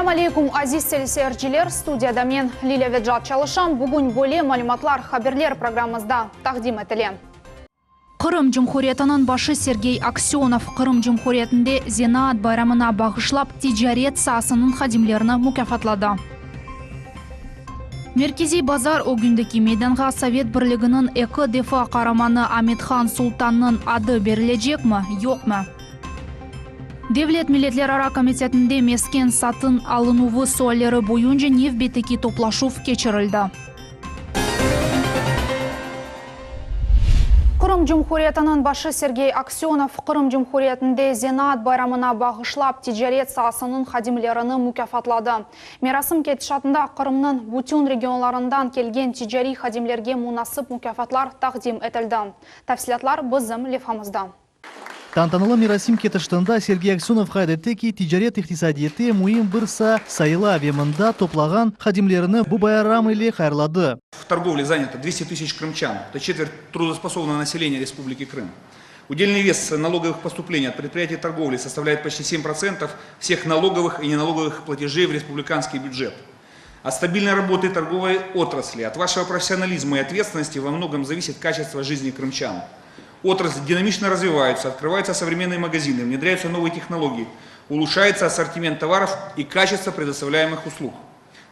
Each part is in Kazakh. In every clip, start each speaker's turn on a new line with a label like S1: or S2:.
S1: Assalamu alaikum aziz teleseyirciler. Studiyada men Lila Vedjat çalışam. Bugün böyle malumatlar, haberler programımızda taqdim etilem. Qırım Cumhuriyeti'nin başı Sergey Aksyonov Qırım Cumhuriyeti'nde Zenat bayramına bağışlap ticaret sahasının xadimlerini mükafatladı. Merkezi Bazar o gündeki meydanğa Sovet Birliği'nin eki defa kahramanı Amitxan Sultan'ın adı verilecek mi, yok mu? Devlet Milletleraro Komitetinde mesken satın alınıvı sualleri boyunca navbatdagi toplashuv keçirildi. Qırım Cumhuriyeti'nin başı Sergey Aksyonov Qırım Cumhuriyeti'nde Zenat bayramına bağışlap ticaret sahasının xadimlerini mükafatladı. Merasim ketişatında Qırım'ın bütün regionlarından kelgen ticari xadimlerge münasip mükafatlar taqdim etildi. Tafsilatlar bizim levhamızda.
S2: Тантаналы мираsim кетіштында Сергей Аксенов қайдеттеки тижарет иқтисадиеті муим бірса сайыла вемында топлаган хадимлеріні бұ байрам или хайрлады.
S3: В торговле занято 200 тысяч крымчан, это четверть трудоспособного населения Республики Крым. Удельный вес налоговых поступлений от предприятий торговли составляет почти 7% всех налоговых и неналоговых платежей в республиканский бюджет. От стабильной работы торговой отрасли, от вашего профессионализма и ответственности во многом зависит качество жизни крымчан. Отрасль динамично развивается, открываются современные магазины, внедряются новые технологии, улучшается ассортимент товаров и качество предоставляемых услуг.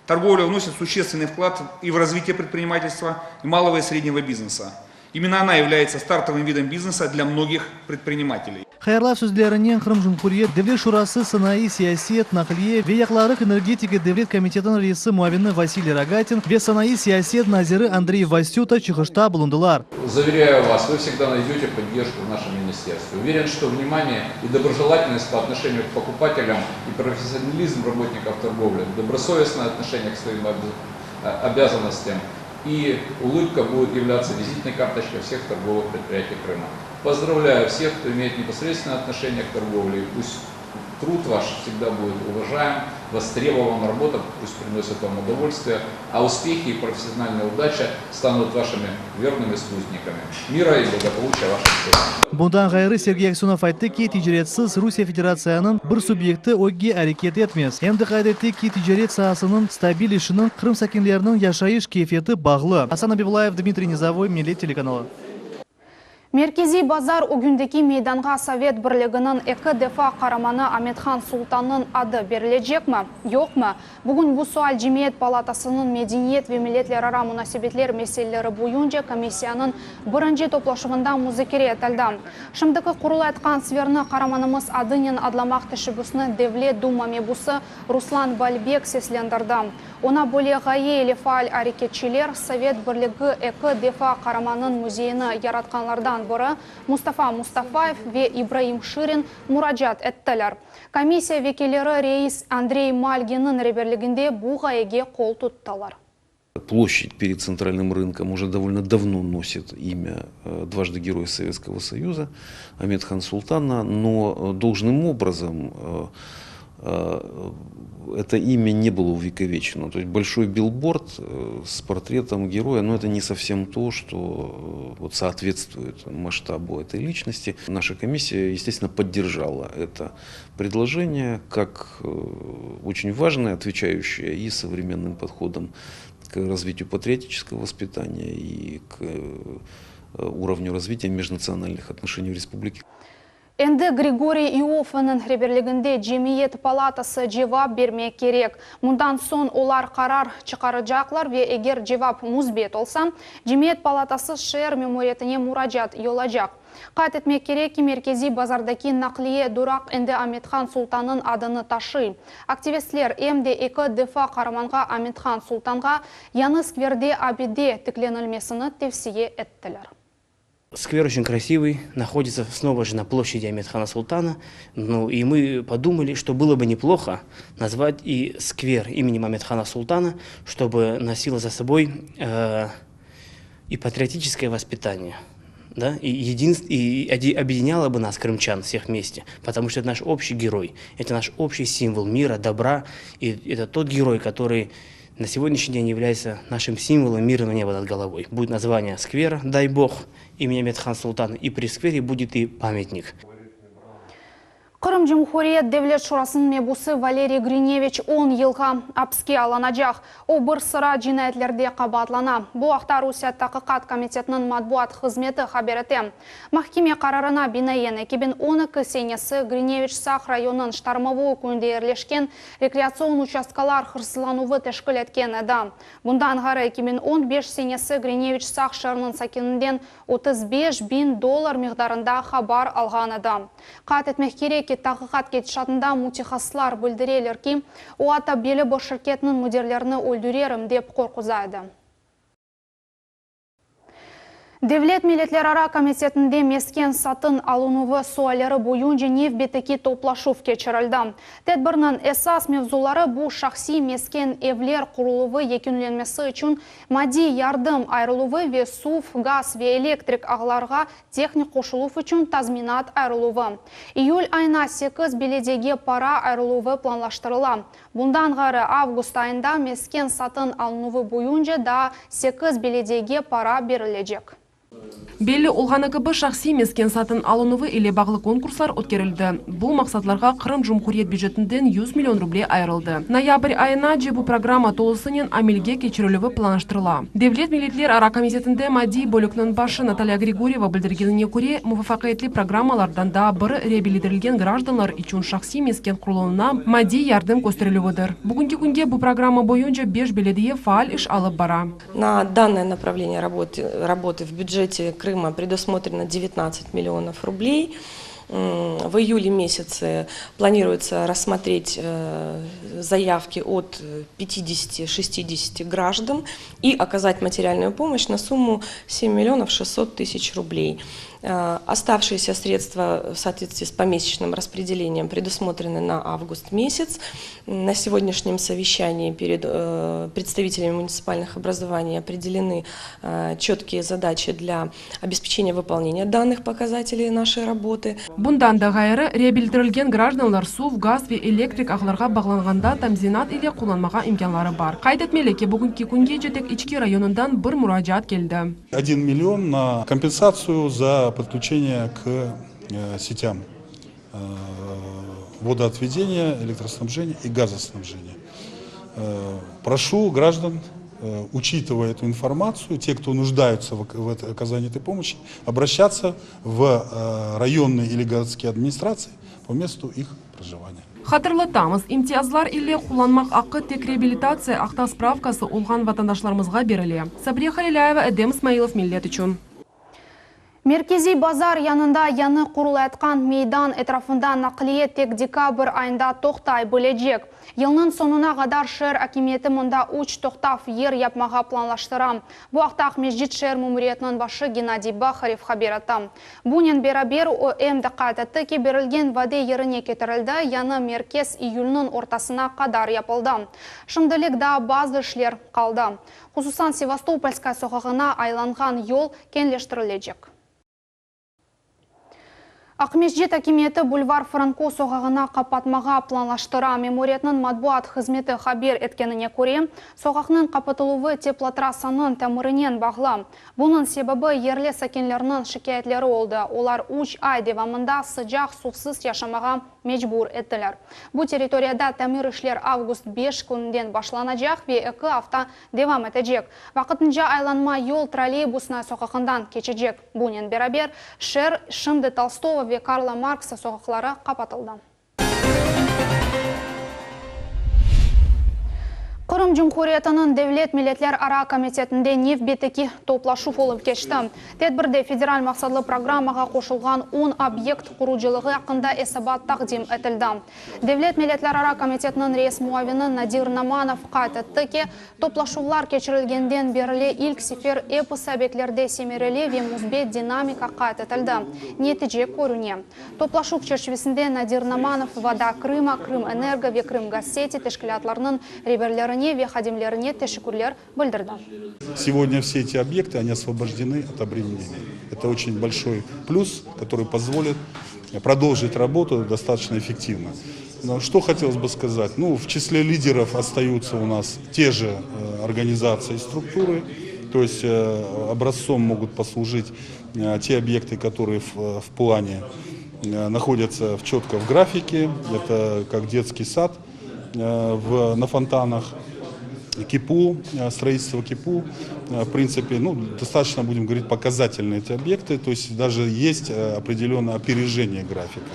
S3: Торговля вносит существенный вклад и в развитие предпринимательства, и малого и среднего бизнеса. Именно она является стартовым видом бизнеса для многих предпринимателей.
S2: Хайрлар сөздерінен Qırım Cumhuriyet Devlet Şurası Sanayi Siyasiyet Nakliye ve Yaklарық энергетика Devlet Комитетінің рейсі Muavini Василий Рогатин ve Sanayi Siyasiyet Naziri Андрей Васюта чыгышта bulundular.
S4: Заверяю вас, вы всегда найдете поддержку в нашем министерстве. Уверен, что внимание и доброжелательность по отношению к покупателям и профессионализм работников торговли, добросовестное отношение к своим обязанностям и улыбка будет являться визитной карточкой всех торговых предприятий Крыма. Поздравляю всех, кто имеет непосредственное отношение к торговле. Пусть труд ваш всегда будет уважаем, востребован, работа пусть приносит вам удовольствие, а успехи и профессиональная удача станут вашими верными спутниками. Мира и благополучия вашим всем.
S2: Bundan gayrı Sergey Aksyonov aytdı ki ticaretsiz Rusya Federatsiyasının bir subyekti o'g'i hareket etmez. Endi qayd etdi ki ticaret sahasının stabil işinin Qırım sakinlerinin yaşayış keyfiyeti bağlı. Hasan Abibulayev, Dmitriy Nizavoy, Millet Teлеканалы.
S1: Merkezi Bazar o gündeki meydanğa Sovet Birliği'nin eki defa kahramanı Amitxan Sultan'ın adı verilecek mi, yok mu? Bugün bu sual Cemiyet Palatası'nın Medeniyet ve Milletleraro Münasebetler meseleleri boyunca komissiyanın birinci toplaşımında müzakere etildi. Şimdiki kurulayotgan sverni kahramanımız adının adlamaq teşebbüsünü Devlet Duma mebusi Ruslan Balbek seslendirdi. Ona böyle gaye ile faal hareketçiler Sovet Birliği eki defa kahramanın muzeyini yaratkanlardan biri Mustafa Mustafaev ve İbrahim Shirin müracaat ettiler. Komissiya vekilleri reis Andrey Malgin'in rehberliğinde bu gayege kol tuttular.
S5: Площадь перед центральным рынком уже довольно давно носит имя дважды Героя Советского Союза Аметхан Султана, но должным образом это имя не было увековечено. То есть большой билборд с портретом героя, но это не совсем то, что вот соответствует масштабу этой личности. Наша комиссия, естественно, поддержала это предложение как очень важное, отвечающее и современным подходам к развитию патриотического воспитания и к уровню развития межнациональных отношений в республике.
S1: Endi Grigoriy Iof'ның rehberliğinde Cemiyet Palatası cevap vermek gerek. Bundan son olar karar çıkaracaklar ve eğer cevap müsbet olsa, Cemiyet Palatası şehir memuriyetine müracaat yollayacak. Qayd etmek gerek ki Merkezi Bazardaki nakliye durak endi Amitxan Sultan'ın adını taşır. Aktivistler endi eki defa kahramanға Amitxan Sultan'a yanı skverde abide tiklenilmesini tavsiye ettiler.
S6: Сквер очень красивый, находится снова же на площади Аметхана Султана. Ну и мы подумали, что было бы неплохо назвать и сквер именем Аметхана Султана, чтобы носило за собой и патриотическое воспитание. Да? И объединяло бы нас, крымчан, всех вместе, потому что это наш общий герой, это наш общий символ мира, добра, и это тот герой, который на сегодняшний день является нашим символом мирного неба над головой. Будет название сквера, дай бог, имени Аметхан Султана, и при сквере будет и памятник.
S1: Кырым Жумхурiyet Devlet Şurasının mebusi Валерий Гриневич 10 yılga apsке alınacak. O bir sıra cinayetlerde qabatlana. Bu haqda Rusiya Taqqiqat Komitetinin matbuat xizmeti haber etdi. Mahkeme qararına binaen 2012 senesi Grinevich Saq rayonun Shtarmovoy köyünde yerleşken rekreasyon uchastkalar hırsılanuvu teşkil etken edi. Bundan gari 2015 senesi Grinevich Saq şehrinin sakininden $35.000 miqdarında habar algan edi. Qat etmek gerek ki Taqqiqat ketişatında mutaxassislar bildireler ki o ata beli bir şirketinin müdirlerini öldürerim dep korkuzaydı. Devlet Milletlerara Komitetinde mesken satın alınıvı sualları boyunca nevbeteki toplaşuv keçirildi. Tedbirinin esas mevzuları bu şahsi mesken evler kuruluvu yekunlenmesi için maddi yardım ayrılığı ve suv, gaz ve elektrik ağlarga texnik koşuluv için tazminat ayrılığı. İyul ayına 8 belediyege para ayrılığı planlaştırılan. Bundan gari avgust ayında mesken satın alınıvı boyunca da 8 belediyege para verilecek.
S7: Belli olğanıqı şahsi mesken satın alınıvı ile bağlı konkurslar ötkerildi. Bu maksatlarga Kırım Cumhuriyet büdjetinden 100 milyon ruble ayrıldı. Noyabr ayına bu programa tolusının amelge keçirilüvü planlaştırıla. Devlet Milletlerara Komitetinde maddi bölüknün başı Natalya Grigorieva bildirgenine göre muvaffaqiyetli programmalardan da biri reabilitirilgen gражданlar için şahsi mesken kuruluna maddi yardım gösterilüvüdür. Bugünkü günge bu programa boyunca 5 belediye faal iş alıp bara.
S8: На данное направление работы в бюджете Крыма предусмотрено 19 миллионов рублей. В июле месяце планируется рассмотреть заявки от 50-60 граждан и оказать материальную помощь на сумму 7 миллионов 600 тысяч рублей. Оставшиеся средства в соответствии с помесячным распределением предусмотрены на август месяц. На сегодняшнем совещании перед представителями муниципальных образований определены четкие задачи для обеспечения выполнения данных показателей нашей работы.
S7: Bundan da gayrı reabilitirilgen gражданlar suv, gaz ve elektrik ağlarga bağlanğanda tamzinat ile kullanmağa imkanları var. Kaydetmeli ki bugünkü günge Jetek İçki rayonundan bir müracaat geldi.
S9: 1 миллион на компенсацию за подключение к сетям водоотведения, электроснабжения и газоснабжения. Прошу граждан, учитывая эту информацию, те, кто нуждаются в оказании этой помощи, обращаться в районные или городские администрации по месту их проживания.
S7: Hatırlatamiz, imtiyazlar ile kullanmak hakkı tek reabilitatsiya akta spravkası olğan vatandaşlarımızga berildi. Sabriya Halilayeva, Edem İsmailov, Millet üçün.
S1: Merkezi bazar yanında yanı kurulayotgan meydan etrafında nakliye tek dekabr ayında to'xtay bilecek. Yılın sonuna kadar şehir hakimiyeti munda 3 to'xtaf yer yapmağa planlaştıram. Bu haqda Akmejit şehir mumuriyetinin başı Gennadiy Bakharev haber etdi. Bunun beraber o diqqat etdi ki berilgen vade yerine ketirildi, yanı merkez iyulning ortasına kadar yapıldı. Şimdilik da bazı işler kaldı. Hususan Sevastopolska sokağına aylangan yol kenleştirilecek. Akmejit hakimiyeti Bulvar Franko sokağına kapatmağa planlaştıra. Memuriyetinin matbuat hizmeti haber etkenine göre, sokağının kapatılığı teplotrassanın temirinen bağlı. Bunun sebebi yerli sakinlerinin şikayetleri oldu. Olar 3 ay devamında sıcak suvsuz yaşamağa mecbur ettiler. Bu teritoriyada temir işler avgust 5 gününden başlanacak ve 2 hafta devam edecek. Vakıtınca aylanma yol trolleybusuna sokağından geçecek. Bunun beraber şehir şimdi Tolstoy ve Karl Marx sokakları kapatıldı. Kırım Cumhuriyeti'nin Devlet Milletlerara Komitetinde nevbeteki toplaşuv olup geçti. Tedbirde federal maqsadlı programmaga qo'shilgan 10 obyekt qurucılığı hakkında esabat taqdim etildi. Devlet Milletlerara Komitetinin reis muavini Nadir Namanov qayd etdi ki, toplaşuvlar keçirilgenden beri ilk sefer epos obyektlarda semireli ve musbet dinamika qayd etildi. Netice ko'rine. Toplaşuv çerçevesinde Nadir Namanov Voda Krıma, Krım Energo ve Krım Gazseti teşkilatlarının rehberlerini ve hadimlerine teşekkürler bildirdi.
S9: Сегодня все эти объекты, они освобождены от обременения. Это очень большой плюс, который позволит продолжить работу достаточно эффективно. Но что хотелось бы сказать? Ну, в числе лидеров остаются у нас те же организации и структуры, то есть образцом могут послужить те объекты, которые в плане находятся четко в графике. Это как детский сад на фонтанах. КИПУ, строительство КИПУ, в принципе, достаточно, будем говорить, показательные эти объекты, то есть даже есть определенное опережение графика.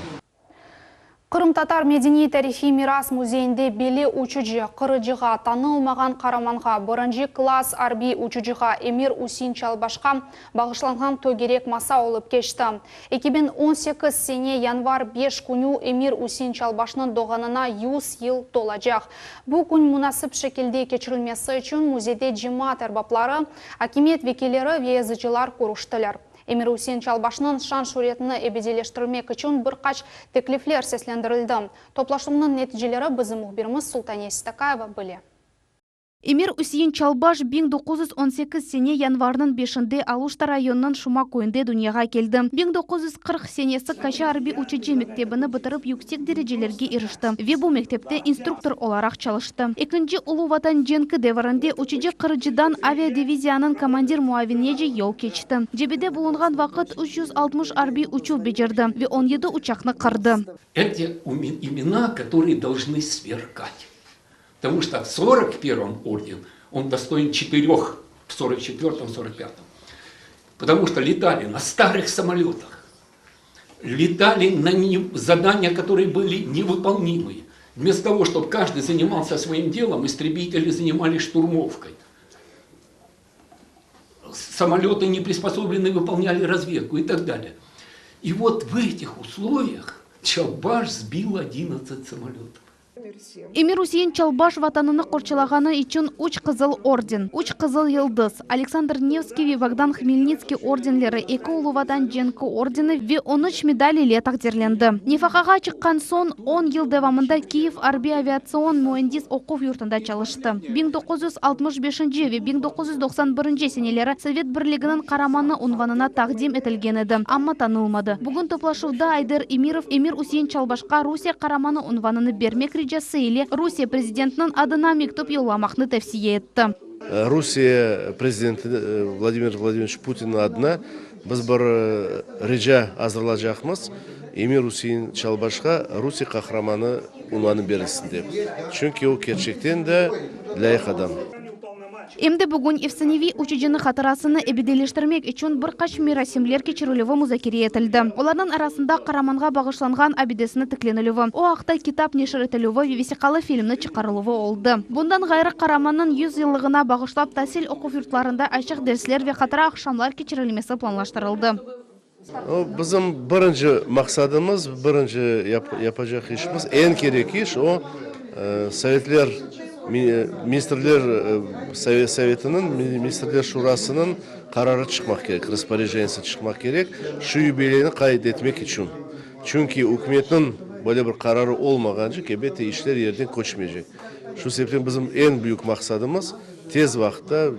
S1: Қырым-татар медени тарихи мирас музейінде белі учуджи қырыжыға танылмаған қараманға бірінші класс арби учуджыға Эмир Усин Чалбашқа бағышланған төгерек маса олып кешті. 2018 сене январ 5 күні Эмир Усин Чалбашның доғанына 100 ел толажақ. Бұл күн мұнасып шекілде кечірілмесі үшін музейде жимат әрбаплары, акимет векелері везіжілар көріштілер. Эмир Усин Чалбашның шан шуретіні эбеделештірілмек үшін бір қач теклифлер сеслендірілді. Топлашымның нәтижелері біздің мұхбиріміз Султания Ситакаева біле.
S10: Эмир Усин Чалбаш 1918 сене январның 5-інде Алушта районының Шума көйінде дүнияға келді. 1940 сенесі Каша арби учеджи мектебіні бітіріп yüksek дәрежелерге ерішті. Ве бұл мектепте инструктор оларақ çalıştı. Екінші Улу Ватан Женкі деварында учеджи Қырыжыдан авиадивизияның командир муавинеже ел кечті. Жебеде болынған вақыт 360 арби учу бежерді. Ве 17 учақны қырды.
S11: Эти имена, которые должны сверкать. Потому что в 41-м орден он достоин 4 в 44-м, 45-м. Потому что летали на старых самолетах, летали на задания, которые были невыполнимые. Вместо того, чтобы каждый занимался своим делом, истребители занимались штурмовкой. Самолеты не приспособленные выполняли разведку и так далее. И вот в этих условиях Чалбаш сбил 11 самолетов.
S10: Эмир Усин Чалбаш ватаныны қорчылағаны için 3 қызыл орден, 3 қызыл йылдыз, Александр Невский ве Богдан Хмельницкий орденлері, 2 Улу Ватан Женкі ордені ве 13 медаль тақдирленді. Нефақаға шыққан сон 10 ел девамында Киев арби авиацион муэндис оқу юртында çalıştı. 1965 ве 1991 сенелері Совет бірлігінің қараманы унванына тақдим етілген еді, амма танылмады. Бүгін топлашуда Айдар Эмиров Эмир Усин Чалбашқа Русия қараманы унванını бермек или Русия президентінің адына мектеп йолламақны тәвсие етті.
S12: Русия президенті Владимир Владимирович Путин адына біз бір реджа азырлажақмыз. Эмир Усин Чалбашқа Русия қахраманы унваны берілсін деп. Чүнки ол керчектен де лайық адам.
S10: Эмді бүгін Евсеневи учеджіні қатырасыны эбеделештірмек үшін бір қаш мерасимлер кечірілігі музакире етілді. Олардың арасында қараманға бағышланған абидесіні тікленілігі. О ақта китап нешір етілігі весиқалы фильмні чықарылығы олды. Бұндан ғайры қараманның 100 жылығына бағышлап тәсіл оқу юртларында ашық дәрслер ве қатыра ақшамлар кечірілмесі планлаштырылды.
S12: Bizim birinci maksadımız, birinci yapacak işimiz, en gerek iş o Sovetler Ministrler Sovetinin, Ministrler Şurasının kararı çıkmak gerek, распоряжениясы çıkmak gerek. Şu юбилейni kaydetmek için. Çünkü hükümetin böyle bir kararı olmaganca elbette işler yerden koçmayacak. Şu sebepten bizim en büyük maksadımız tez vakitte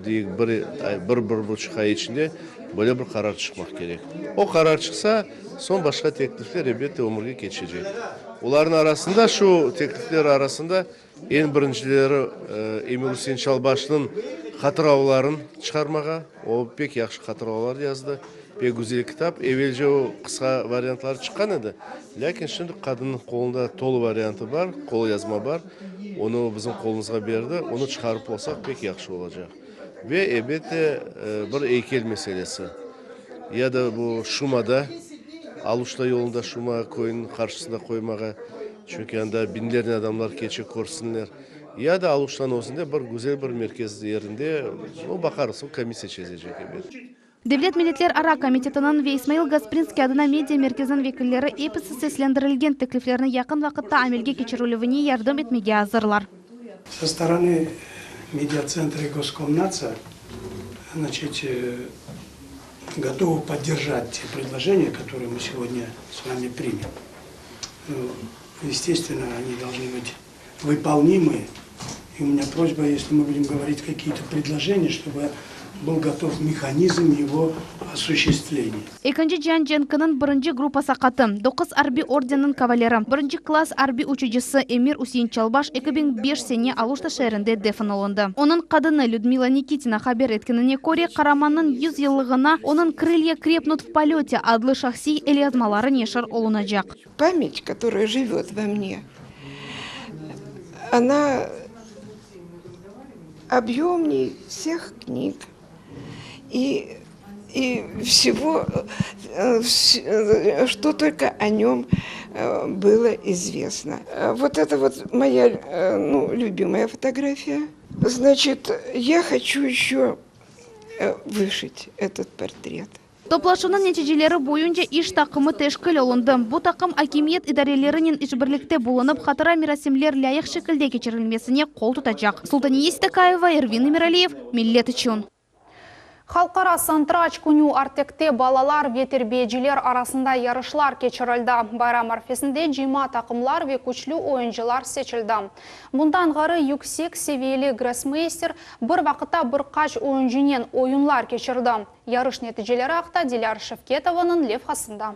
S12: bir buçuk ay içinde böyle bir karar çıkmak gerek. O karar çıksa son başka teklifler elbette omurga geçecek. Onların arasında şu teklifler arasında en birincileri Emir Usин Чалбашның қатырауларын çıkarmağa. O pek yaxşı қатырауlar yazdı. Pek güzel kitap. Evvelce o kısa varyantları çıkan idi. Lakin şimdi kadının kolunda tolu varyantı var, kol yazma var. Onu bizim kolumuzga berdi. Onu çıkarıp olsak pek yaxşı olacak. Ve elbette bir heykel meselesi. Ya da bu Şuma'da, Aluşta yolunda Şuma koyunun karşısında koymağa. Çünkü anda binlerce adamlar keçi korusunlar. Ya da Aluştan olsun bir güzel bir merkez yerinde o bakarız, o komissiya çözecek elbette.
S10: Devlet Milletler Ara Komitetinin ve İsmail Gasprinski adına medya merkezinin vekilleri episi seslendirilgen tekliflerini yakın vakitte amelge geçirilüvüne yardım etmeye hazırlar.
S13: Со стороны медиацентра и Госкомнадзора, готовы поддержать те предложения, которые мы сегодня с вами примем. Естественно, они должны быть выполнимы И у меня просьба, если мы будем говорить какие-то предложения, чтобы был готов механизм его осуществления.
S10: Экинчи Жан Женкинин биринчи группа сакаты, 9 арби орденин кавалері, биринчи класс арби учучысы Эмир Усейн Чалбаш 2005 сене Алушта шәрінде дефин олынды. Onun кадыны Людмила Никитина хабар еткеніне көре Караманның 100 еллыгына onun крылья крепнут в полете адлы шахси элязмалары нешір олынажак.
S14: Память, которая живет во мне, она объемнее всех книг и всего, что только о нем было известно. Вот это вот моя любимая фотография. Значит, я хочу еще вышить этот портрет.
S10: Топлашуның нәтижелері бойынша иш тақымы тәшкіл олынды. Бұл тақым акимиет идарелерінің ішбірлікте болынып, қатыра мирасемлер лайық шекілде кечірілмесіне қол тұтачақ. Султания Истакаева, Эрвин Эмиралиев, Миллет үшін.
S1: Халқара Сантрач күнү артекте балалар ветербейджилер арасында ярышлар кечірілді. Байрам арфесінде 20 тақымлар ве күчлі ойыншылар сечілді. Бұндан ғары yüksek севиелі гроссмейстер бір вақытта бір қач ойыншынен ойынлар кечірді. Ярыш нәтижелері ақта Диляр Шевкетованың левхасында.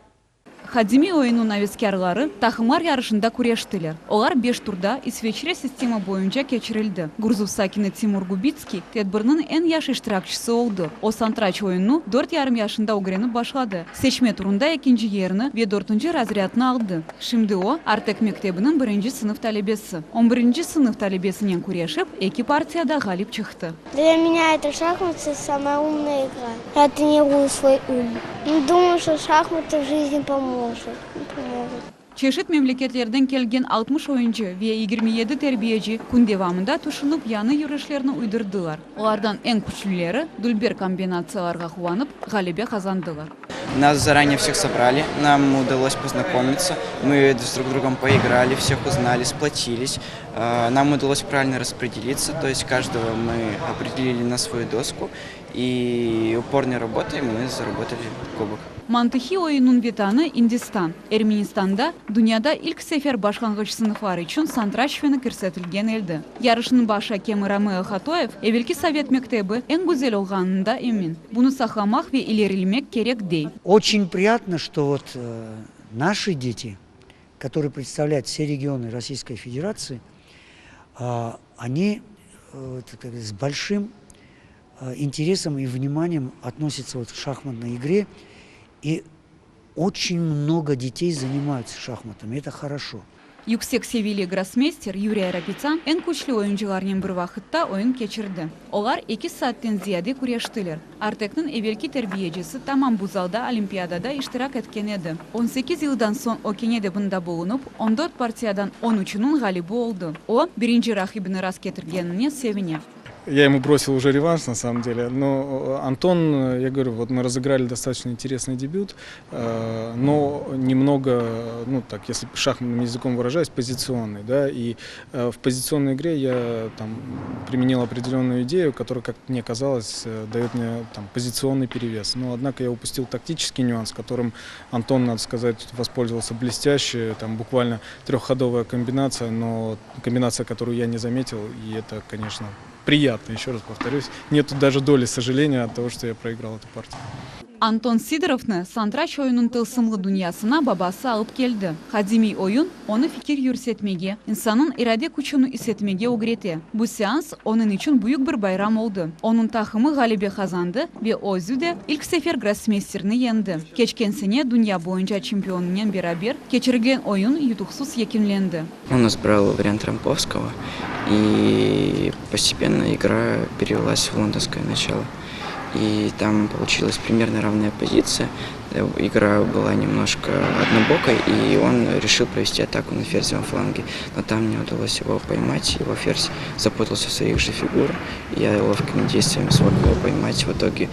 S15: Хадими ойыну навескерлары тахымар ярышында күрештілер. Олар 5 турда исвечре система бойынша кечірілді. Гурзув Сакины Тимур Губицкий тедбірнің en яш иштиракчысы oldu. O Сантрач ойыну 4,5 yaşında огреніп башлады. Seçme turunda 2. yerini ve 4. razriyatını aldı. Şimdi o Artek Mektebi'nin 1. sınıf talebesi. 11. sınıf talebesinden күрешіп, 2 партияда galip çıktı.
S16: Для меня это шахматы самая умная игра. Я тренирую свой ум. Думаю, что шахматы в жизни помогут.
S15: Çeşit memleketlerden kelgen 60 oyuncu ve 27 terbiyeci gün devamında tuşunup yanı yürüyüşlerini uydurdular. Onlardan en güçlüleri Dulber kombinatsiyalarga kuvанып, galibe kazandılar.
S17: Нас заранее всех собрали, нам удалось познакомиться, мы с друг другом поиграли, всех узнали, сплотились. Нам удалось правильно распределиться, то есть каждого мы определили на свою доску и упорной работой мы заработали кубок.
S15: Mantıhi oyunun vetanı Hindistan. Ermenistan'da dünyada ilk sefer başlangıç sınıfları için Santraç feni kirsetilgen eldi. Yarışının baş hakemi Rameo Khatoyev, evvelki Sovet mektebi en güzel olganında emin. Bunu saklamak ve ilerlemek gerek değil.
S18: Очень приятно, что вот наши дети, которые представляют все регионы Российской Федерации, они с большим интересом и вниманием относятся вот к шахматной игре. И очень много детей занимаются шахматами. Это хорошо.
S15: Yüksek seviyeli grossmeister Yuriy Rapitsan en güçlü oyuncularının bir vakitte oyun geçirdi. Onlar 2 saatten ziyade kureştiler. Artek'nin evvelki terbiyecisi tamam bu zalda olimpiyadada iştirak etken edi. 18 yıldan son o Kenedebinde bulunup 14 partiyadan 13'ünün galibi oldu. O birinci rakibini rast getirgenine seviniyor.
S19: Я ему бросил уже реванш, на самом деле. Но Антон, я говорю, вот мы разыграли достаточно интересный дебют, но немного, ну так, если шахматным языком выражаясь, позиционный, да. И в позиционной игре я там применил определенную идею, которая, как мне казалось, дает мне там позиционный перевес. Но однако я упустил тактический нюанс, которым Антон, надо сказать, воспользовался блестяще. Там буквально трехходовая комбинация, но комбинация, которую я не заметил, и это, конечно, приятно, еще раз повторюсь. Нет даже доли сожаления от того, что я проиграл эту партию.
S15: Anton Sidorov'ны Santraç oyunun tılsımlı dünyasına babası alıp geldi. Hadimi oyun onu fikir yürütmege, insanın irade gücünü hissetmege öğretti. Bu seans onun için büyük bir bayram oldu. Onun takımı galibe kazandı ve özü de ilk sefer grossmeisterini yendi. Geçen sene dünya boyunca şampiyonuyla beraber geçirilen oyun yutuksuz yekimlendi.
S17: Он избрал вариант Рамповского, и постепенно игра перевелась в лондонское начало. И там получилась примерно равная позиция. Игра была немножко однобокой, и он решил провести атаку на ферзевом фланге. Но там не удалось его поймать, его ферзь запутался в своих же фигурах. Я ловкими действиями смог его поймать. В итоге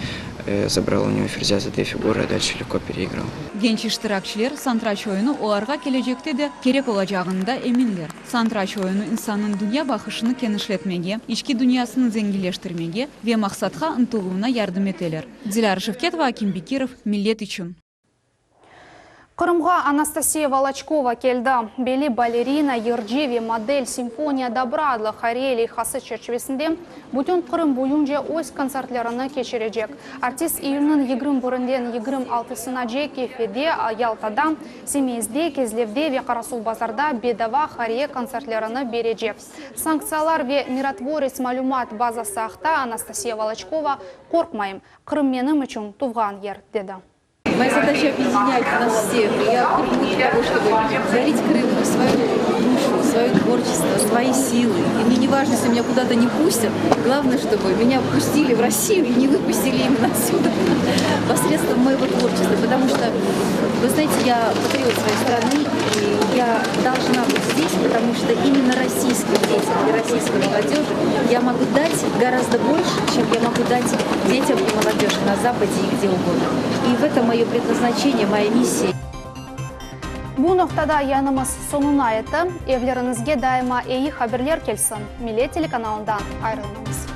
S17: забрал у него ферзя за 2 фигуры, а дальше легко переиграл.
S15: Genç iştirakçılar Santraç oyunu olarga gelecekte de gerek olacağında eminler. Santraç oyunu insanın dünya bakışını genişletmege, içki dünyasını zenginleştirmege ve maksatga ıntılığına yardım eteler. Dilar Şevketova, Akim Bekirov, Millet için.
S1: Крымға Анастасия Волочкова келді. Бели балерина, Ерджеви, модель симфония добрадлы Харели хасы черчевесінде бүтін Крым бойынша өз концертлеріні кешірежек. Артист июнның 21-ден 26-сына же кефеде, Ялтада, Семейзде, Кезлевде ве Қарасул базарда бедава Харие концертлеріні бережек. Санкциялар ве миротворец малюмат базасы ақта Анастасия Волочкова «Қорқмайым, Крым менің үшін туған ер» деді.
S20: Моя задача объединять нас всех. Я приду для того, чтобы дарить Крыму свою душу, свое творчество, свои силы. И мне не важно, если меня куда-то не пустят. Главное, чтобы меня пустили в Россию и не выпустили именно отсюда посредством моего творчества. Потому что, вы знаете, я патриот своей страны, и я должна быть здесь, потому что именно российским детям и российской молодежи я могу дать гораздо больше, чем я могу дать детям и молодежи на Западе и где угодно. И в этом мое предназначение, моя миссия.
S1: Бұл ноқтада янымыз сонуна еті, евлеріңізге дайыма ейі хаберлер келсін. Милет телеканалынан айрылмаңыз.